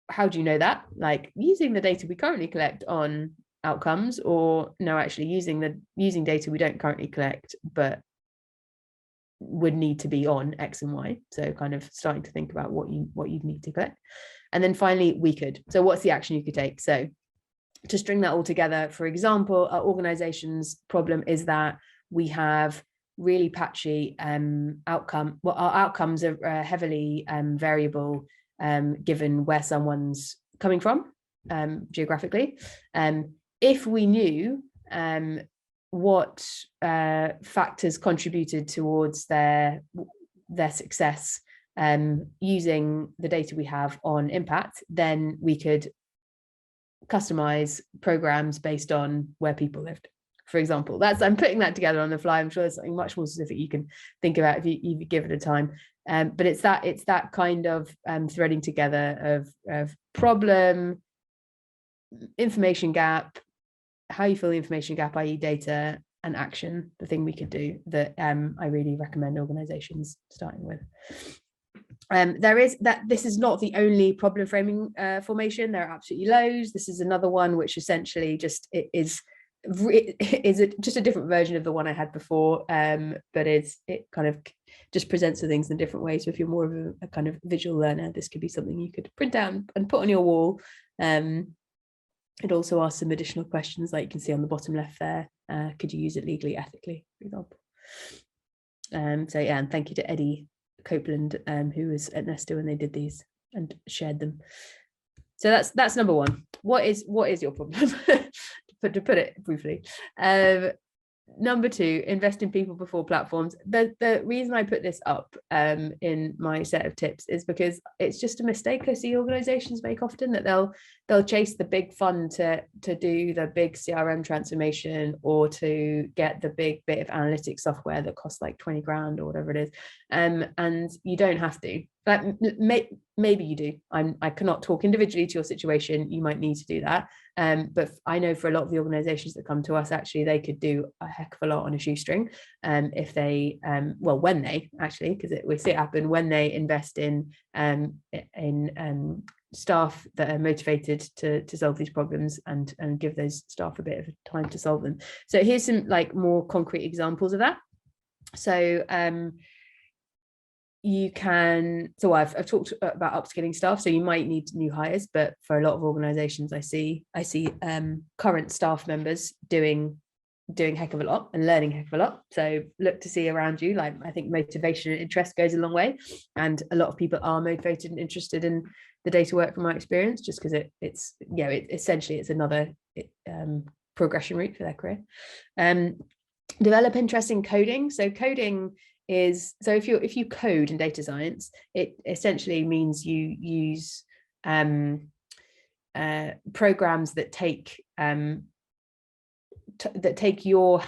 how do you know that? Like using the data we currently collect on outcomes, or no, actually using data we don't currently collect, but would need to be on X and Y. So kind of starting to think about what you need to collect. And then finally, we could. So what's the action you could take? So to string that all together, for example, our organization's problem is that we have really patchy outcome. Well, our outcomes are heavily variable given where someone's coming from geographically. If we knew what factors contributed towards their success using the data we have on impact, then we could customize programs based on where people lived, for example. I'm putting that together on the fly. I'm sure there's something much more specific you can think about if you give it a time. But it's that kind of threading together of problem, information gap, how you fill the information gap, i.e. data, and action, the thing we could do that I really recommend organizations starting with. This is not the only problem framing formation. There are absolutely loads. This is another one which essentially just is just a different version of the one I had before, but it kind of just presents the things in different ways. So if you're more of a kind of visual learner, this could be something you could print out and put on your wall. It also asks some additional questions, like you can see on the bottom left there. Could you use it legally, ethically, for example? So yeah, and thank you to Eddie Copeland, who was at Nesta when they did these and shared them. So that's number one. What is your problem? to put it briefly. Number 2, invest in people before platforms. The reason I put this up in my set of tips is because it's just a mistake I see organizations make often, that they'll chase the big fund to do the big CRM transformation, or to get the big bit of analytics software that costs like 20 grand or whatever it is. And you don't have to. But maybe you do. I cannot talk individually to your situation. You might need to do that. But I know for a lot of the organizations that come to us, actually, they could do a heck of a lot on a shoestring if they, when they actually, because we see it happen when they invest in staff that are motivated to solve these problems and give those staff a bit of time to solve them. So here's some like more concrete examples of that. So you can, so I've talked about upskilling staff, so you might need new hires, but for a lot of organizations I see current staff members doing heck of a lot and learning heck of a lot. So look to see around you. Like, I think motivation and interest goes a long way, and a lot of people are motivated and interested in the data work from my experience, just because it's essentially it's another progression route for their career. Develop interest in coding. So coding is, so if you code in data science, it essentially means you use programs that take your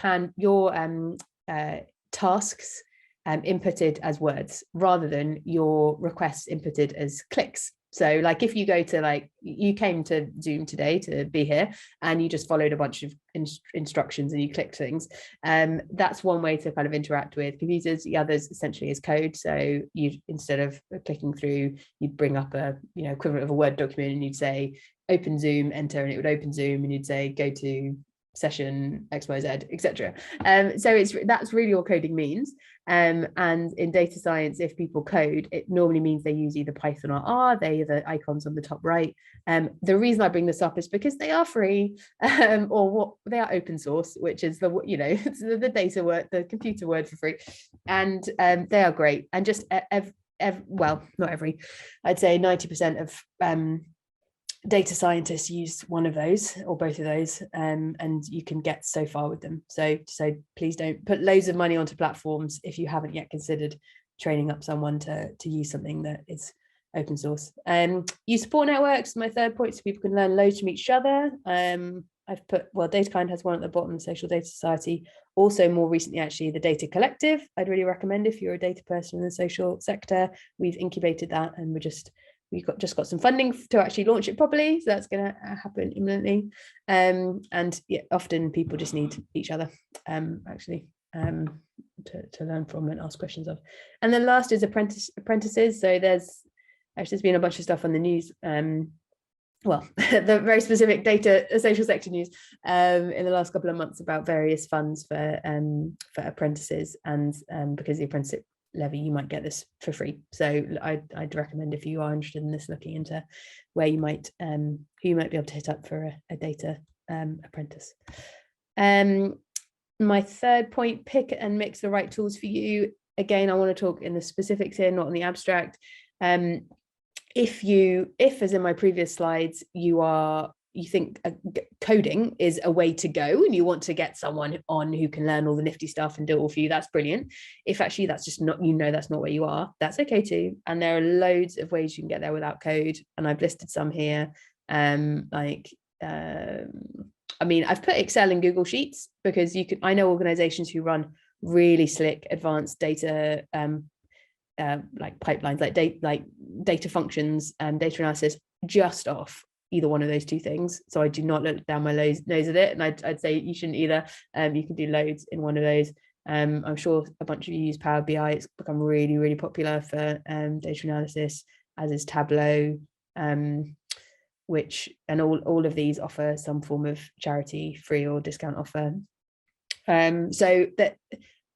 tasks inputted as words, rather than your requests inputted as clicks. So like, if you go to, like, you came to Zoom today to be here and you just followed a bunch of instructions and you clicked things, that's one way to kind of interact with computers. The others essentially is code. So you, instead of clicking through, you'd bring up a equivalent of a Word document and you'd say open Zoom, enter, and it would open Zoom, and you'd say go to session XYZ, etc. So that's really what coding means. And in data science, if people code, it normally means they use either Python or R. They are the icons on the top right. The reason I bring this up is because they are free, or they are open source, which is the data word, the computer word for free, and they are great. And just well, not every, I'd say 90% of data scientists use one of those or both of those, and you can get so far with them. So please don't put loads of money onto platforms if you haven't yet considered training up someone to use something that is open source. Use support networks. My third point, so people can learn loads from each other. I've put, well, DataKind has one at the bottom, Social Data Society. Also, more recently, actually, the Data Collective. I'd really recommend if you're a data person in the social sector. We've incubated that, and we've just got some funding to actually launch it properly, so that's going to happen imminently. And yeah, often people just need each other actually to learn from and ask questions of. And then last is apprentices. So there's been a bunch of stuff on the news, well, the very specific data social sector news in the last couple of months about various funds for apprentices, and because the apprenticeship levy, you might get this for free. So I'd recommend, if you are interested in this, looking into where you might who you might be able to hit up for a data apprentice. My third point, pick and mix the right tools for you. Again, I want to talk in the specifics here, not in the abstract. If as in my previous slides, you think coding is a way to go and you want to get someone on who can learn all the nifty stuff and do it all for you, that's brilliant. If actually that's just not, that's not where you are, that's okay too. And there are loads of ways you can get there without code, and I've listed some here. I mean, I've put Excel and Google Sheets because I know organizations who run really slick advanced data like pipelines, like data functions and data analysis just off either one of those two things. So I do not look down my nose at it, and I'd say you shouldn't either. You can do loads in one of those. I'm sure a bunch of you use Power BI. It's become really, really popular for data analysis, as is Tableau, which, and all of these offer some form of charity, free or discount offer. So that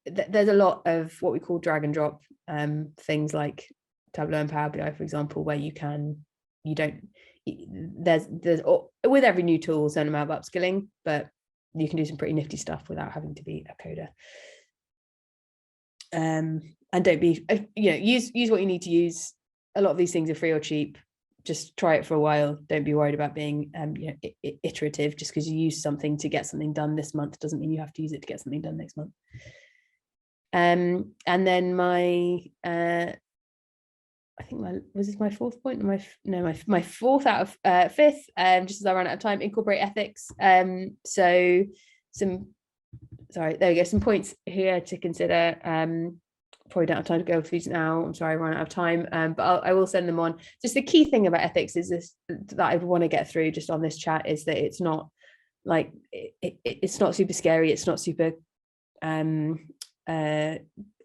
there's a lot of what we call drag and drop things like Tableau and Power BI, for example, where there's with every new tool a certain amount of upskilling, but you can do some pretty nifty stuff without having to be a coder. And don't be, use what you need to use. A lot of these things are free or cheap. Just try it for a while. Don't be worried about being iterative. Just because you use something to get something done this month doesn't mean you have to use it to get something done next month. And then my I think was this my fourth point? My fourth out of fifth, just as I ran out of time, incorporate ethics. So there we go, some points here to consider. Probably don't have time to go through these now. I'm sorry, I ran out of time, but I will send them on. Just the key thing about ethics is this, that I want to get through just on this chat, is that it's not like it's not super scary. It's not super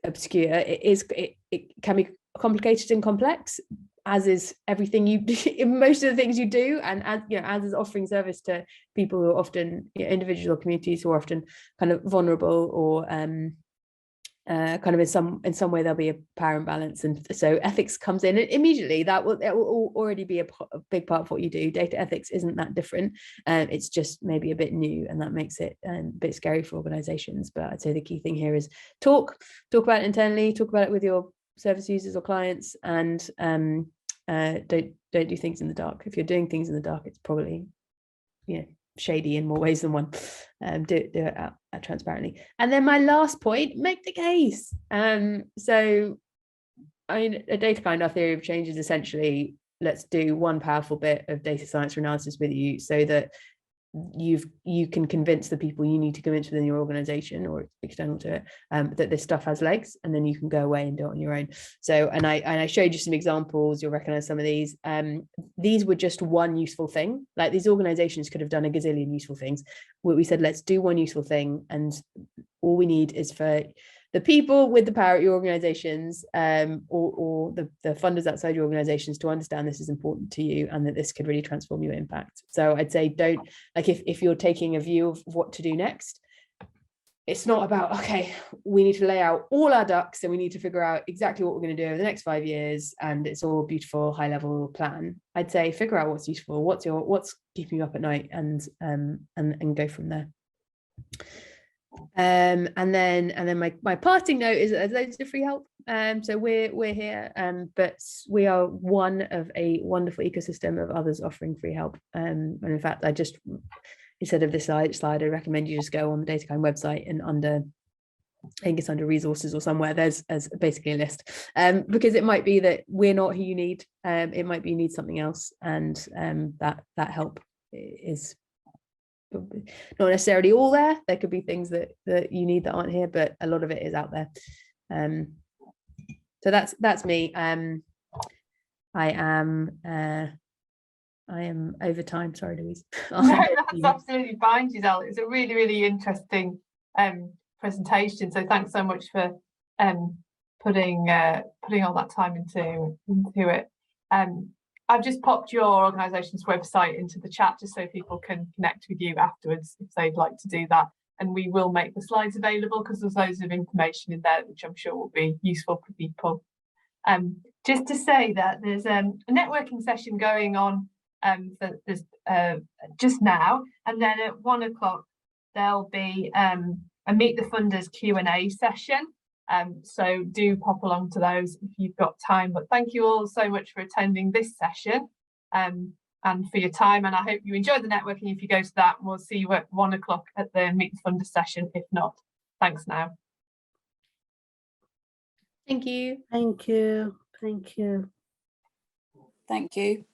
obscure. It can be complicated and complex, as is everything you do, most of the things you do, and as is offering service to people who are often individual communities who are often kind of vulnerable or kind of in some way there'll be a power imbalance, and so ethics comes in immediately. It will already be a big part of what you do. Data ethics isn't that different, it's just maybe a bit new, and that makes it a bit scary for organizations. But I'd say the key thing here is talk about it internally, talk about it with your service users or clients, and don't do things in the dark. If you're doing things in the dark, it's probably shady in more ways than one. Do it out transparently. And then my last point, make the case. So I mean, at DataKind, our theory of change is essentially, let's do one powerful bit of data science or analysis with you so that you can convince the people you need to convince within your organization or external to it, that this stuff has legs, and then you can go away and do it on your own. So, and I showed you some examples, you'll recognize some of these. These were just one useful thing. Like, these organizations could have done a gazillion useful things. We said, let's do one useful thing, and all we need is for the people with the power at your organizations, or the funders outside your organizations, to understand this is important to you and that this could really transform your impact. So I'd say, don't, like, if you're taking a view of what to do next, it's not about, okay, we need to lay out all our ducks and we need to figure out exactly what we're going to do over the next 5 years, and it's all beautiful high level plan. I'd say figure out what's useful, what's keeping you up at night, and go from there. And then my parting note is that there's loads of free help. So we're here, but we are one of a wonderful ecosystem of others offering free help. And in fact, instead of this slide, I recommend you just go on the DataKind website, and I think it's under resources or somewhere, there's basically a list, because it might be that we're not who you need. It might be you need something else, and that help is not necessarily all there. There could be things that you need that aren't here, but a lot of it is out there. So that's me. I am over time. Sorry, Louise. No, that's absolutely fine, Giselle. It's a really, really interesting presentation. So thanks so much for putting all that time into it. I've just popped your organisation's website into the chat just so people can connect with you afterwards if they'd like to do that. And we will make the slides available because there's loads of information in there which I'm sure will be useful for people. Just to say that there's a networking session going on just now, and then at 1 o'clock there'll be a Meet the Funders Q&A session. So do pop along to those if you've got time. But thank you all so much for attending this session, and for your time. And I hope you enjoyed the networking if you go to that. And we'll see you at 1 o'clock at the Meet the Funders session, if not. Thanks now. Thank you. Thank you. Thank you. Thank you.